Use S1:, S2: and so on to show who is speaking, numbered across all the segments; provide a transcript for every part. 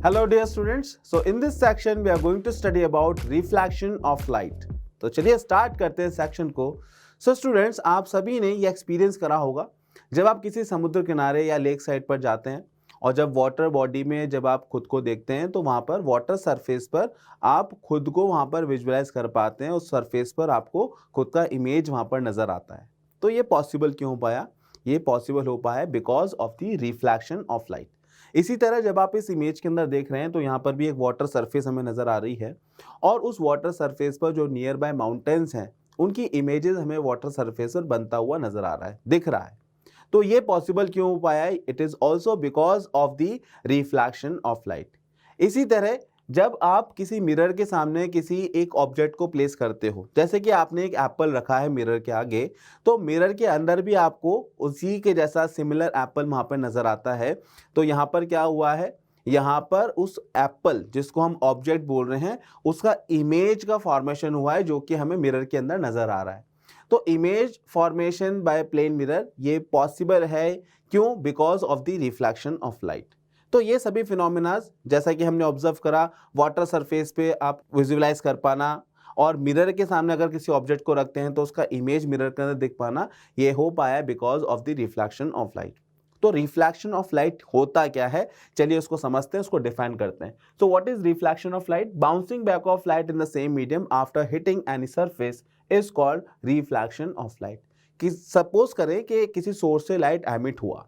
S1: Hello dear students. So in this section we are going to study about reflection of light. तो चलिए start करते हैं section को. So students, आप सभी ने ये एक्सपीरियंस करा होगा जब आप किसी समुद्र किनारे या लेक साइड पर जाते हैं और जब वाटर बॉडी में जब आप खुद को देखते हैं तो वहाँ पर वाटर सरफेस पर आप खुद को वहाँ पर विजुअलाइज कर पाते हैं. उस सरफेस पर आपको खुद का इमेज वहाँ पर नज़र आता है. तो ये पॉसिबल क्यों हो पाया? ये पॉसिबल हो पाया because of the reflection of light. इसी तरह जब आप इस इमेज के अंदर देख रहे हैं तो यहाँ पर भी एक वाटर सरफेस हमें नज़र आ रही है और उस वाटर सरफेस पर जो नियर बाय माउंटेन्स हैं उनकी इमेजेस हमें वाटर सरफेस पर बनता हुआ नज़र आ रहा है, दिख रहा है. तो ये पॉसिबल क्यों हो पाया? It is also because of the reflection of light. इसी तरह जब आप किसी मिरर के सामने किसी एक ऑब्जेक्ट को प्लेस करते हो, जैसे कि आपने एक एप्पल रखा है मिरर के आगे, तो मिरर के अंदर भी आपको उसी के जैसा सिमिलर एप्पल वहाँ पर नज़र आता है. तो यहाँ पर क्या हुआ है? यहाँ पर उस एप्पल जिसको हम ऑब्जेक्ट बोल रहे हैं उसका इमेज का फॉर्मेशन हुआ है जो कि हमें मिरर के अंदर नज़र आ रहा है. तो image formation by plane mirror ये पॉसिबल है क्यों? Because of the reflection of light. तो ये सभी फिनोमिनाज जैसा कि हमने ऑब्जर्व करा, वाटर सरफेस पे आप विजुअलाइज कर पाना और मिरर के सामने अगर किसी ऑब्जेक्ट को रखते हैं तो उसका इमेज मिरर के अंदर दिख पाना, ये हो पाया because of the reflection of light. तो रिफ्लैक्शन ऑफ लाइट होता क्या है? चलिए उसको समझते हैं, उसको डिफाइन करते हैं. So what is reflection of light? Bouncing back of light in the same medium after hitting any surface is called reflection of light. कि सपोज करें कि किसी सोर्स से लाइट एमिट हुआ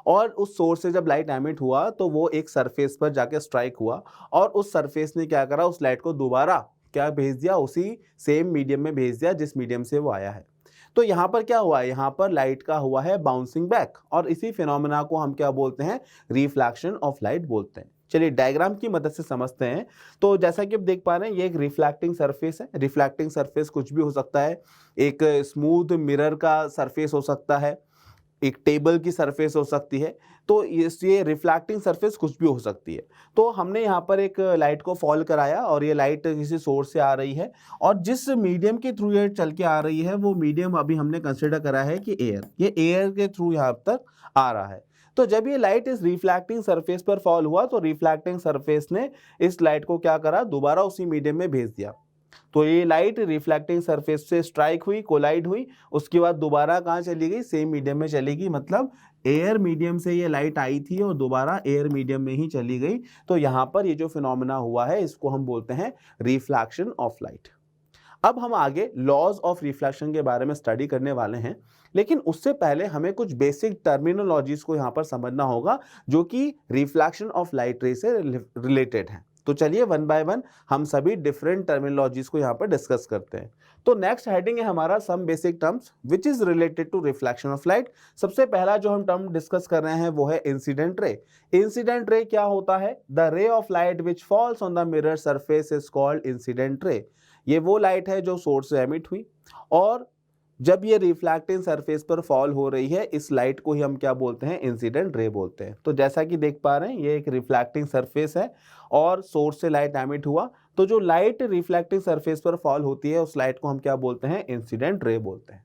S1: और उस सोर्स से जब लाइट एमिट हुआ तो वो एक सरफेस पर जाके स्ट्राइक हुआ और उस सरफेस ने क्या करा? उस लाइट को दोबारा क्या भेज दिया? उसी सेम मीडियम में भेज दिया जिस मीडियम से वो आया है. तो यहाँ पर क्या हुआ है? यहाँ पर लाइट का हुआ है बाउंसिंग बैक और इसी फिनोमेना को हम क्या बोलते हैं? रिफ्लैक्शन ऑफ लाइट बोलते हैं. चलिए डायग्राम की मदद से समझते हैं. तो जैसा कि आप देख पा रहे हैं ये एक रिफ्लैक्टिंग सरफेस है. रिफ्लैक्टिंग सरफेस कुछ भी हो सकता है. एक स्मूथ मिरर का सरफेस हो सकता है, एक टेबल की सरफेस हो सकती है. तो ये रिफ्लैक्टिंग सरफेस कुछ भी हो सकती है. तो हमने यहाँ पर एक लाइट को फॉल कराया और ये लाइट किसी सोर्स से आ रही है और जिस मीडियम के थ्रू ये चल के आ रही है वो मीडियम अभी हमने कंसिडर करा है कि एयर. ये एयर के थ्रू यहाँ तक आ रहा है. तो जब ये लाइट इस रिफ्लैक्टिंग सरफेस पर फॉल हुआ तो रिफ्लैक्टिंग सरफेस ने इस लाइट को क्या करा? दोबारा उसी मीडियम में भेज दिया. तो ये लाइट रिफ्लेक्टिंग सरफेस से स्ट्राइक हुई, कोलाइड हुई, उसके बाद दोबारा कहाँ चली गई? सेम मीडियम में चली गई. मतलब एयर मीडियम से ये लाइट आई थी और दोबारा एयर मीडियम में ही चली गई. तो यहाँ पर ये जो फिनोमेना हुआ है इसको हम बोलते हैं रिफ्लैक्शन ऑफ लाइट. अब हम आगे लॉज ऑफ रिफ्लेक्शन के बारे में स्टडी करने वाले हैं, लेकिन उससे पहले हमें कुछ बेसिक टर्मिनोलॉजीज को यहाँ पर समझना होगा जो कि रिफ्लेक्शन ऑफ लाइट रे से रिलेटेड है. तो चलिए वन बाय वन हम सभी डिफरेंट टर्मिनोलॉजीज को यहाँ पर डिस्कस करते हैं. तो नेक्स्ट हेडिंग है हमारा some basic terms which is related to reflection of light. सबसे पहला जो हम टर्म डिस्कस कर रहे हैं वो है इंसिडेंट रे. इंसिडेंट रे क्या होता है? The ray of light which falls on the mirror surface is called incident ray. ये वो लाइट है जो सोर्स से एमिट हुई और जब ये रिफ्लैक्टिंग सरफेस पर फॉल हो रही है इस लाइट को ही हम क्या बोलते हैं? इंसिडेंट रे बोलते हैं. तो जैसा कि देख पा रहे हैं ये एक रिफ्लैक्टिंग सरफेस है और सोर्स से लाइट एमिट हुआ, तो जो लाइट रिफ्लैक्टिंग सरफेस पर फॉल होती है उस लाइट को हम क्या बोलते हैं? इंसिडेंट रे बोलते हैं.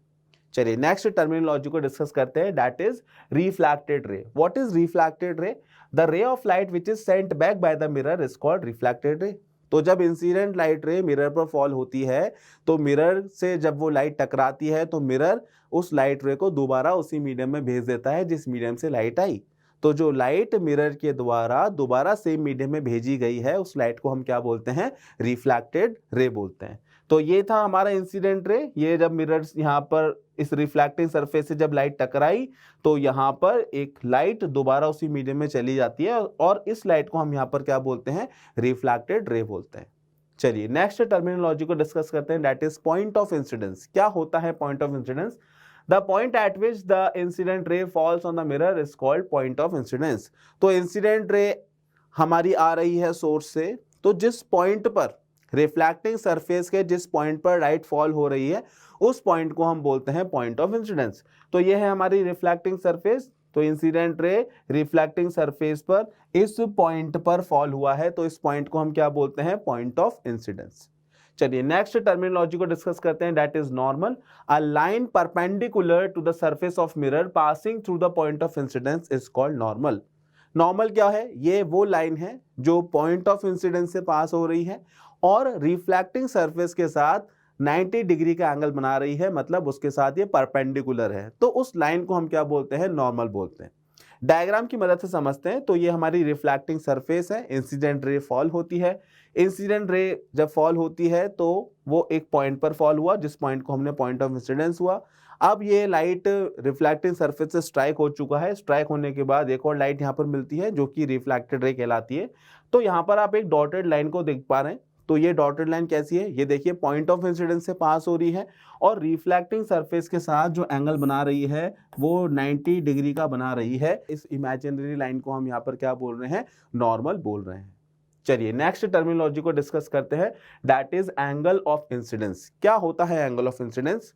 S1: चलिए नेक्स्ट टर्मिनोलॉजी को डिस्कस करते हैं, दैट इज रिफ्लैक्टेड रे. What is रिफ्लैक्टेड ray? The ray of light which is sent back by the mirror is called reflected ray. तो जब इंसिडेंट लाइट रे मिरर पर फॉल होती है तो मिरर से जब वो लाइट टकराती है तो मिरर उस लाइट रे को दोबारा उसी मीडियम में भेज देता है जिस मीडियम से लाइट आई. तो जो लाइट मिरर के द्वारा दोबारा सेम मीडियम में भेजी गई है उस लाइट को हम क्या बोलते हैं? रिफ्लैक्टेड रे बोलते हैं. तो ये था हमारा इंसिडेंट रे. ये जब मिरर यहाँ पर इस रिफ्लैक्टिंग सरफेस से जब लाइट टकराई तो यहाँ पर एक लाइट दोबारा उसी मीडियम में चली जाती है और इस लाइट को हम यहाँ पर क्या बोलते हैं? रिफ्लैक्टेड रे बोलते हैं. चलिए नेक्स्ट टर्मिनोलॉजी को डिस्कस करते हैं, that is point of incidence. क्या होता है point of incidence? The point eight which the incident रे falls on the mirror is called point of incidence. तो इंसिडेंट रे हमारी आ रही है सोर्स से, तो जिस पॉइंट पर रिफ्लैक्टिंग सरफेस के जिस पॉइंट पर लाइट फॉल हो रही है उस पॉइंट को हम बोलते हैं पॉइंट ऑफ इंसिडेंस. तो ये है हमारी रिफ्लैक्टिंग सरफेस. तो इंसिडेंट रे रिफ्लैक्टिंग सरफेस पर इस पॉइंट पर फॉल हुआ है तो इस पॉइंट को हम क्या बोलते हैं? Point of incidence. चलिए नेक्स्ट टर्मिनोलॉजी को डिस्कस करते हैं, that is normal. A line perpendicular to the surface of mirror passing through the point of incidence is called normal. Normal क्या है, ये वो लाइन है जो पॉइंट ऑफ इंसिडेंस से पास हो रही है और रिफ्लेक्टिंग सरफेस के साथ 90 डिग्री का एंगल बना रही है, मतलब उसके साथ ये परपेंडिकुलर है, तो उस लाइन को हम क्या बोलते हैं, नॉर्मल बोलते हैं। डायग्राम की मदद से समझते हैं। तो ये हमारी रिफ्लेक्टिंग सरफेस है, इंसिडेंट रे फॉल होती है। इंसिडेंट रे जब फॉल होती है तो वो एक पॉइंट पर फॉल हुआ, जिस पॉइंट को हमने पॉइंट ऑफ इंसिडेंस हुआ। अब ये लाइट रिफ्लेक्टिंग सरफेस से स्ट्राइक हो चुका है, स्ट्राइक होने के बाद एक और लाइट यहाँ पर मिलती है जो कि रिफ्लेक्टेड रे कहलाती है। तो यहाँ पर आप एक डॉटेड लाइन को देख पा रहे हैं। तो ये डॉटेड लाइन कैसी है, ये देखिए पॉइंट ऑफ इंसिडेंस से पास हो रही है और रिफ्लेक्टिंग सरफेस के साथ जो एंगल बना रही है वो 90 डिग्री का बना रही है। इस इमेजिनरी लाइन को हम यहाँ पर क्या बोल रहे हैं, नॉर्मल बोल रहे हैं। चलिए नेक्स्ट टर्मिनोलॉजी को डिस्कस करते हैं, that is angle of incidence. क्या होता है angle of incidence?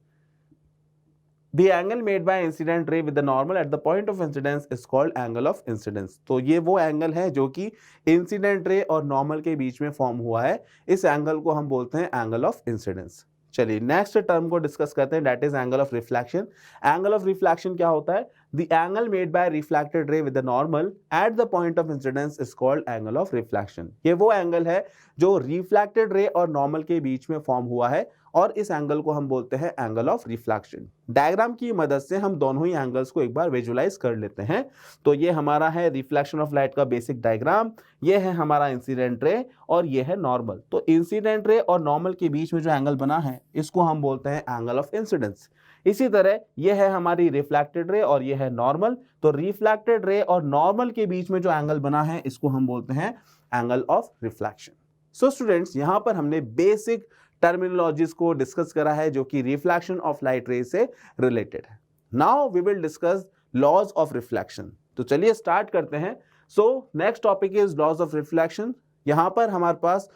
S1: The angle made by incident ray with the normal at the point of incidence is called angle of incidence। तो ये वो एंगल है जो कि इंसिडेंट रे और नॉर्मल के बीच में फॉर्म हुआ है, इस एंगल को हम बोलते हैं एंगल ऑफ इंसिडेंस। चलिए नेक्स्ट टर्म को डिस्कस करते हैं, that is angle of reflection. Angle of reflection क्या होता है? The angle made by reflected ray with the normal at the point of incidence is called angle of reflection। ये वो angle है जो रिफ्लेक्टेड रे और नॉर्मल के बीच में फॉर्म हुआ है और इस एंगल को हम बोलते हैं एंगल ऑफ रिफ्लेक्शन। डायग्राम की मदद से हम दोनों ही एंगल्स को एक बार विजुलाइज कर लेते हैं। तो ये हमारा है रिफ्लेक्शन ऑफ लाइट का बेसिक डायग्राम, ये है हमारा इंसिडेंट रे और ये है नॉर्मल। तो इंसिडेंट रे और नॉर्मल के बीच में जो एंगल बना है इसको हम बोलते हैं एंगल ऑफ इंसिडेंस। इसी तरह ये है हमारी रिफ्लेक्टेड रे और ये है नॉर्मल। तो रिफ्लेक्टेड रे और नॉर्मल के बीच में जो एंगल बना है इसको हम बोलते हैं angle of reflection. So students, यहां पर हमने बेसिक टर्मिनोलॉजीज को डिस्कस करा है जो कि रिफ्लेक्शन ऑफ लाइट रे से रिलेटेड है। Now we will discuss laws of reflection. तो चलिए स्टार्ट करते हैं। So next topic is laws of reflection. यहां पर हमारे पास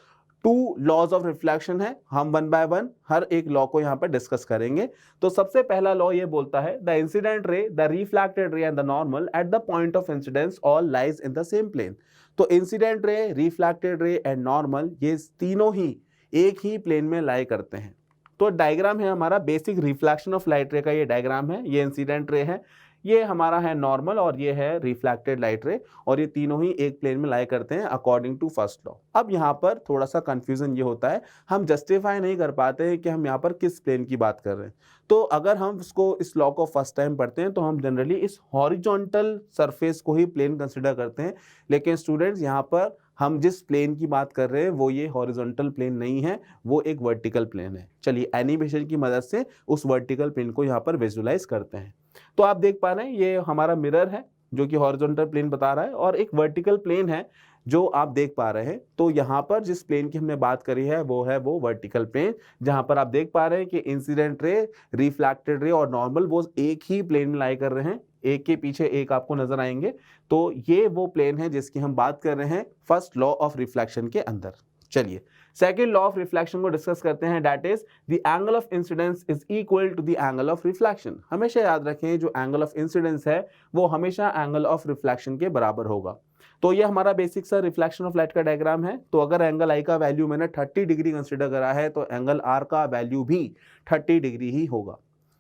S1: 2 लॉज ऑफ रिफ्लेक्शन है, हम वन बाय वन हर एक लॉ को यहाँ पर डिस्कस करेंगे। तो सबसे पहला लॉ ये बोलता है, the incident ray, the reflected ray and the normal at the point of incidence all lies in the same plane. तो incident ray, reflected ray and normal ये तीनों ही एक ही प्लेन में लाई करते हैं। तो डायग्राम है हमारा बेसिक रिफ्लेक्शन ऑफ लाइट रे का, ये डायग्राम है, ये इंसिडेंट रे है, ये हमारा है नॉर्मल और ये है रिफ्लेक्टेड लाइट रे, और ये तीनों ही एक प्लेन में लाई करते हैं अकॉर्डिंग टू फर्स्ट लॉ। अब यहाँ पर थोड़ा सा कंफ्यूजन ये होता है, हम जस्टिफाई नहीं कर पाते हैं कि हम यहाँ पर किस प्लेन की बात कर रहे हैं। तो अगर हम इसको इस लॉ को फर्स्ट टाइम पढ़ते हैं तो हम जनरली इस हॉरिजॉन्टल सरफेस को ही प्लेन कंसिडर करते हैं, लेकिन स्टूडेंट्स यहाँ पर हम जिस प्लेन की बात कर रहे हैं वो ये हॉरिजॉन्टल प्लेन नहीं है, वो एक वर्टिकल प्लेन है। चलिए एनिमेशन की मदद से उस वर्टिकल प्लेन को यहाँ पर विजुलाइज करते हैं। तो आप देख पा रहे हैं ये हमारा मिरर है जो कि हॉरिजॉन्टल प्लेन बता रहा है और एक वर्टिकल प्लेन है जो आप देख पा रहे हैं। तो यहाँ पर जिस प्लेन की हमने बात करी है वो वर्टिकल प्लेन, जहाँ पर आप देख पा रहे हैं कि इंसिडेंट रे, रिफ्लेक्टेड रे और नॉर्मल वो एक ही प्लेन में लाई कर रहे हैं, एक के पीछे एक आपको नजर आएंगे। तो ये वो प्लेन है जिसकी हम बात कर रहे हैं फर्स्ट लॉ ऑफ रिफ्लेक्शन के अंदर। चलिए सेकंड लॉ ऑफ रिफ्लेक्शन को डिस्कस करते हैं, that is the angle of incidence is equal to the angle of reflection. हमेशा याद रखें जो एंगल ऑफ इंसिडेंस है वो हमेशा एंगल ऑफ रिफ्लेक्शन के बराबर होगा। तो ये हमारा बेसिक सा रिफ्लेक्शन ऑफ लाइट का डायग्राम है। तो अगर एंगल आई का वैल्यू मैंने 30 डिग्री कंसिडर करा है तो एंगल आर का वैल्यू भी 30 डिग्री ही होगा।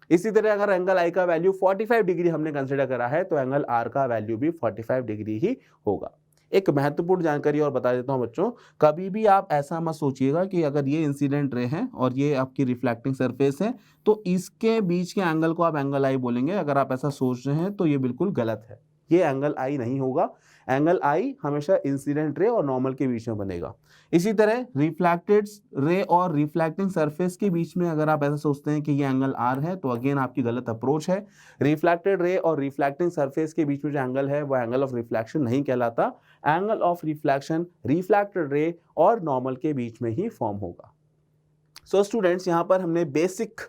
S1: इसी तरह अगर एंगल आई का वैल्यू 45 डिग्री हमने कंसिडर करा है तो एंगल आर का वैल्यू भी 45 डिग्री ही होगा। एक महत्वपूर्ण जानकारी और बता देता हूं बच्चों, कभी भी आप ऐसा मत सोचिएगा कि अगर ये इंसिडेंट रे है और ये आपकी रिफ्लेक्टिंग सरफेस है तो इसके बीच के एंगल को आप एंगल आई बोलेंगे। अगर आप ऐसा सोच रहे हैं तो ये बिल्कुल गलत है, ये एंगल आई नहीं होगा। एंगल आई हमेशा इंसिडेंट रे और नॉर्मल के बीच में बनेगा। इसी तरह रिफ्लेक्टेड रे और रिफ्लेक्टिंग सरफेस के बीच में अगर आप ऐसा सोचते हैं कि ये एंगल आर है तो अगेन आपकी गलत अप्रोच है। रिफ्लेक्टेड रे और रिफ्लेक्टिंग सरफेस के बीच में जो एंगल है वो एंगल ऑफ रिफ्लेक्शन नहीं कहलाता। Angle of reflection reflected ray और नॉर्मल के बीच में ही फॉर्म होगा। सो स्टूडेंट्स, यहाँ पर हमने बेसिक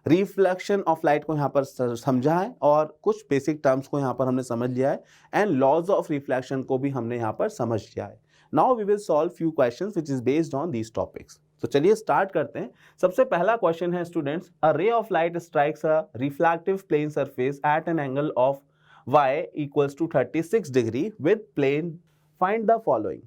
S1: रिफ्लेक्शन ऑफ लाइट को यहाँ पर समझा है और कुछ बेसिक टर्म्स को यहाँ पर हमने समझ लिया है एंड लॉज ऑफ रिफ्लेक्शन को भी हमने यहाँ पर समझ लिया है। Now we will solve few questions which is based on these topics. तो चलिए स्टार्ट करते हैं। सबसे पहला क्वेश्चन है students, a ray of light strikes a reflective plane surface at an angle of y equals to 36 degree with plane, find the following.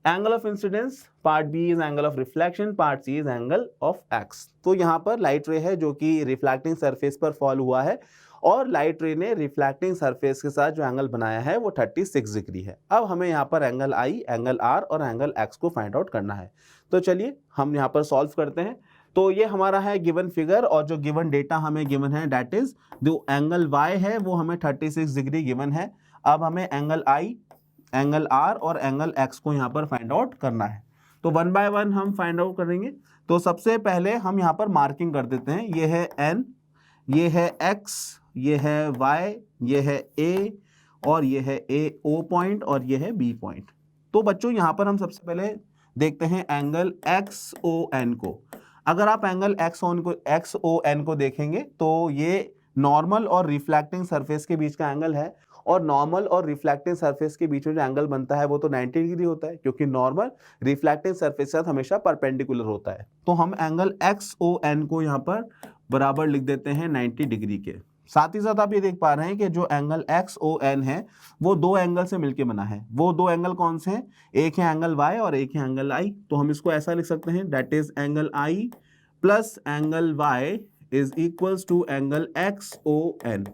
S1: Angle of incidence part B is angle of reflection, part C is angle of X. तो यहाँ पर light रे है जो कि reflecting surface पर fall हुआ है और लाइट रे ने रिफ्लेक्टिंग सरफेस के साथ जो एंगल बनाया है वो 36 डिग्री है। अब हमें यहाँ पर एंगल आई, एंगल आर और एंगल एक्स को फाइंड आउट करना है। तो चलिए हम यहाँ पर सॉल्व करते हैं। तो ये हमारा है गिवन फिगर और जो गिवन डेटा हमें गिवन है दैट इज जो एंगल वाई है वो हमें 36 डिग्री गिवन है। अब हमें एंगल आई, एंगल आर और एंगल एक्स को यहाँ पर फाइंड आउट करना है। तो वन बाय वन हम फाइंड आउट करेंगे। तो सबसे पहले हम यहाँ पर मार्किंग कर देते हैं। ये है एन, ये है एक्स, ये है वाई, ये है ए और ये है ए ओ पॉइंट और ये है बी पॉइंट। तो बच्चों यहाँ पर हम सबसे पहले देखते हैं एंगल एक्स ओ एन को। अगर आप एंगल एक्स ओ एन को देखेंगे तो ये नॉर्मल और रिफ्लेक्टिंग सरफेस के बीच का एंगल है और नॉर्मल और रिफ्लेक्टिंग सरफेस के बीच में जो एंगल बनता है वो तो 90 डिग्री होता है, क्योंकि नॉर्मल रिफ्लेक्टिंग सरफेस के साथ हमेशा परपेंडिकुलर होता है। तो हम एंगल एक्स ओ एन को यहाँ पर बराबर लिख देते हैं 90 डिग्री के। साथ ही साथ आप ये देख पा रहे हैं कि जो एंगल एक्स ओ एन है वो दो एंगल से मिलकर बना है। वो दो एंगल कौन से हैं? एक है एंगल वाई और एक है एंगल आई। तो हम इसको ऐसा लिख सकते हैं, that is angle I plus angle Y is equals to angle X O N.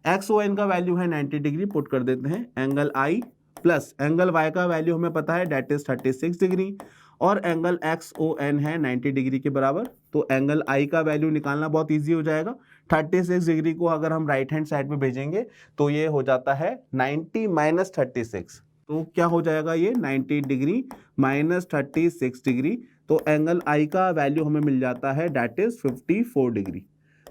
S1: X O N का वैल्यू है 90 डिग्री, पुट कर देते हैं angle I plus angle Y का वैल्यू हमें पता है दैट इज 36 डिग्री और एंगल एक्स ओ एन है 90 डिग्री के बराबर। तो एंगल आई का वैल्यू निकालना बहुत इजी हो जाएगा। 36 डिग्री को अगर हम राइट हैंड साइड में भेजेंगे तो ये हो जाता है 90 माइनस 36। तो क्या हो जाएगा ये 90 डिग्री माइनस 36 डिग्री। तो एंगल आई का वैल्यू हमें मिल जाता है दैट इज 54 डिग्री।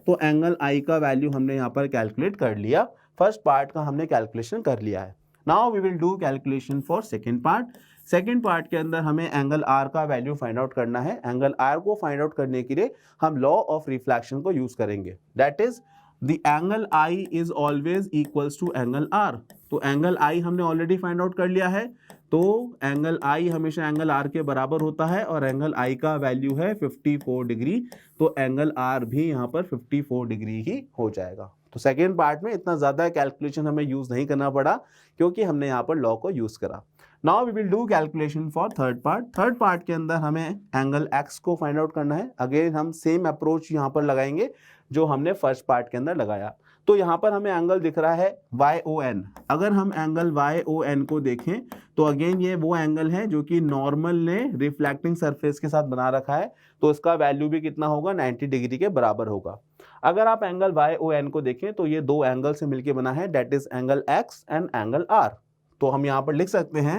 S1: तो एंगल आई का वैल्यू हमने यहाँ पर कैलकुलेट कर लिया। फर्स्ट पार्ट का हमने कैलकुलेशन कर लिया है। Now we will do calculation for second part. Second part के अंदर हमें एंगल आर का वैल्यू फाइंड आउट करना है। एंगल आर को फाइंड आउट करने के लिए हम लॉ ऑफ रिफ्लेक्शन को यूज करेंगे, that is the angle I is always equals to angle R. तो एंगल आई हमने ऑलरेडी फाइंड आउट कर लिया है। तो एंगल आई हमेशा एंगल आर के बराबर होता है और एंगल आई का वैल्यू है 54 डिग्री। तो एंगल आर भी यहाँ पर 54 डिग्री ही हो जाएगा। तो सेकेंड पार्ट में इतना ज़्यादा कैलकुलेशन हमें यूज़ नहीं करना पड़ा क्योंकि हमने यहाँ पर लॉ को यूज़ करा। Now we will do calculation for third part. Third part के अंदर हमें एंगल एक्स को फाइंड आउट करना है। अगेन हम सेम अप्रोच यहाँ पर लगाएंगे जो हमने फर्स्ट पार्ट के अंदर लगाया। तो यहाँ पर हमें एंगल दिख रहा है वाई ओ एन। अगर हम एंगल वाई ओ एन को देखें तो अगेन ये वो एंगल है जो कि नॉर्मल ने रिफ्लेक्टिंग सरफेस के साथ बना रखा है। तो इसका वैल्यू भी कितना होगा? 90 डिग्री के बराबर होगा। अगर आप एंगल वाई ओ एन को देखें तो ये दो एंगल से मिलकर बना है, that is angle X and angle R. तो हम यहाँ पर लिख सकते हैं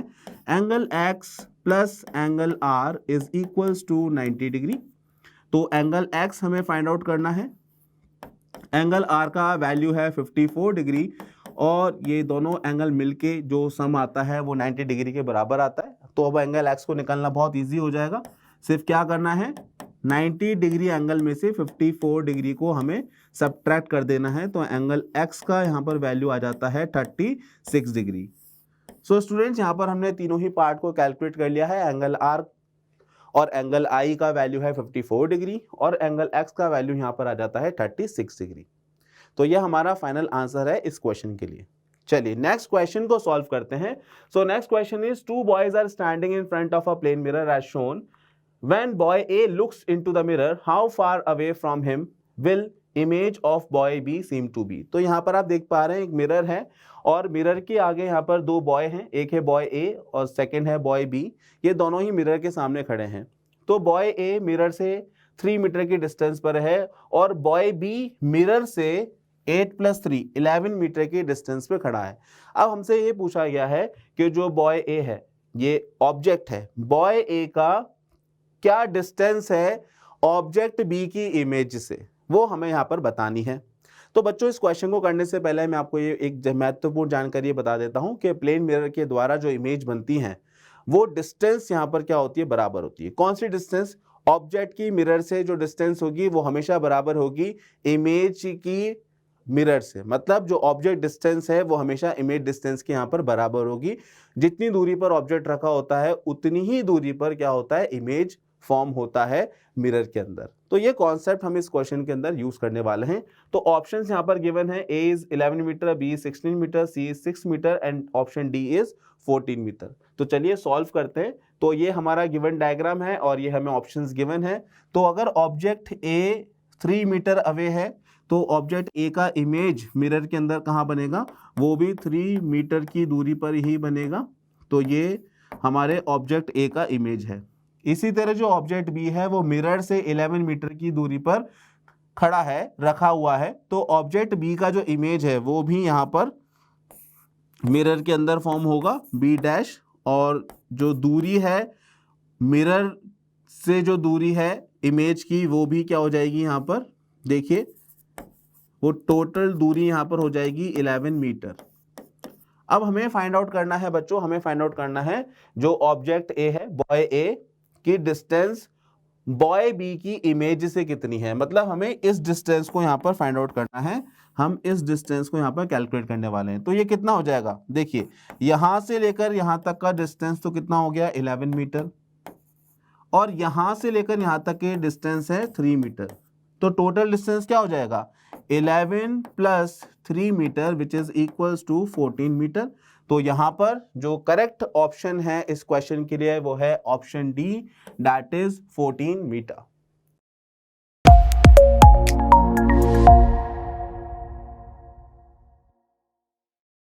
S1: angle X plus angle R is equals to 90 degree. तो एंगल एक्स हमें फाइंड आउट करना है, एंगल आर का वैल्यू है 54 डिग्री और ये दोनों एंगल मिलके जो सम आता है वो 90 डिग्री के बराबर आता है। तो अब एंगल एक्स को निकालना बहुत इजी हो जाएगा। सिर्फ क्या करना है, 90 डिग्री एंगल में से 54 डिग्री को हमें सब्ट्रैक्ट कर देना है। तो एंगल एक्स का यहाँ पर वैल्यू आ जाता है 36 डिग्री। सो स्टूडेंट्स, यहाँ पर हमने तीनों ही पार्ट को कैलकुलेट कर लिया है। एंगल आर और एंगल आई का वैल्यू है 54 डिग्री और एंगल एक्स का वैल्यू यहाँ पर आ जाता है 36 डिग्री। तो यह हमारा फाइनल आंसर है इस क्वेश्चन के लिए। चलिए नेक्स्ट क्वेश्चन को सॉल्व करते हैं। So next question is two boys are standing in front of a plane mirror as shown. When boy A looks into the mirror, how far away from him will image of boy be seem to be. तो यहाँ पर आप देख पा रहे हैं एक mirror है और मिरर के आगे यहाँ पर दो बॉय हैं, एक है बॉय ए और सेकंड है बॉय बी। ये दोनों ही मिरर के सामने खड़े हैं। तो बॉय ए मिरर से 3 मीटर की डिस्टेंस पर है और बॉय बी मिरर से 8 + 3 11 मीटर की डिस्टेंस पे खड़ा है। अब हमसे ये पूछा गया है कि जो बॉय ए है ये ऑब्जेक्ट है, बॉय ए का क्या डिस्टेंस है ऑब्जेक्ट बी की इमेज से, वो हमें यहाँ पर बतानी है। तो बच्चों, इस क्वेश्चन को करने से पहले मैं आपको ये एक महत्वपूर्ण जानकारी बता देता हूँ कि प्लेन मिरर के द्वारा जो इमेज बनती है वो डिस्टेंस यहाँ पर क्या होती है? बराबर होती है। कौन सी डिस्टेंस? ऑब्जेक्ट की मिरर से जो डिस्टेंस होगी वो हमेशा बराबर होगी इमेज की मिरर से। मतलब जो ऑब्जेक्ट डिस्टेंस है वो हमेशा इमेज डिस्टेंस के यहाँ पर बराबर होगी। जितनी दूरी पर ऑब्जेक्ट रखा होता है उतनी ही दूरी पर क्या होता है? इमेज फॉर्म होता है मिरर के अंदर। तो ये कॉन्सेप्ट हम इस क्वेश्चन के अंदर यूज करने वाले हैं। तो ऑप्शंस यहाँ पर गिवन है, A is 11 metre, B is 16 metre, C is 6 metre and option D is 14 metre. तो चलिए सॉल्व करते हैं। तो ये हमारा गिवन डायग्राम है और ये हमें ऑप्शंस गिवन है। तो अगर ऑब्जेक्ट ए 3 मीटर अवे है तो ऑब्जेक्ट ए का इमेज मिरर के अंदर कहाँ बनेगा, वो भी 3 मीटर की दूरी पर ही बनेगा। तो ये हमारे ऑब्जेक्ट ए का इमेज है। इसी तरह जो ऑब्जेक्ट बी है वो मिरर से 11 मीटर की दूरी पर खड़ा है, रखा हुआ है। तो ऑब्जेक्ट बी का जो इमेज है वो भी यहाँ पर मिरर के अंदर फॉर्म होगा बी डैश, और जो दूरी है मिरर से, जो दूरी है इमेज की, वो भी क्या हो जाएगी यहाँ पर, देखिए वो टोटल दूरी यहाँ पर हो जाएगी 11 मीटर। अब हमें फाइंड आउट करना है बच्चों, हमें फाइंड आउट करना है जो ऑब्जेक्ट ए है, बॉय ए की डिस्टेंस बॉय बी की इमेज से कितनी है। मतलब हमें इस डिस्टेंस को यहाँ पर फाइंड आउट करना है, हम इस डिस्टेंस को यहाँ पर कैलकुलेट करने वाले हैं। तो ये कितना हो जाएगा, देखिए यहां से लेकर यहां तक का डिस्टेंस तो कितना हो गया 11 मीटर, और यहां से लेकर यहां तक के डिस्टेंस है 3 मीटर। तो टोटल डिस्टेंस क्या हो जाएगा 11 plus 3 metre which is equals to 14 metre. तो यहां पर जो करेक्ट ऑप्शन है इस क्वेश्चन के लिए वो है option D, that is 14 metre.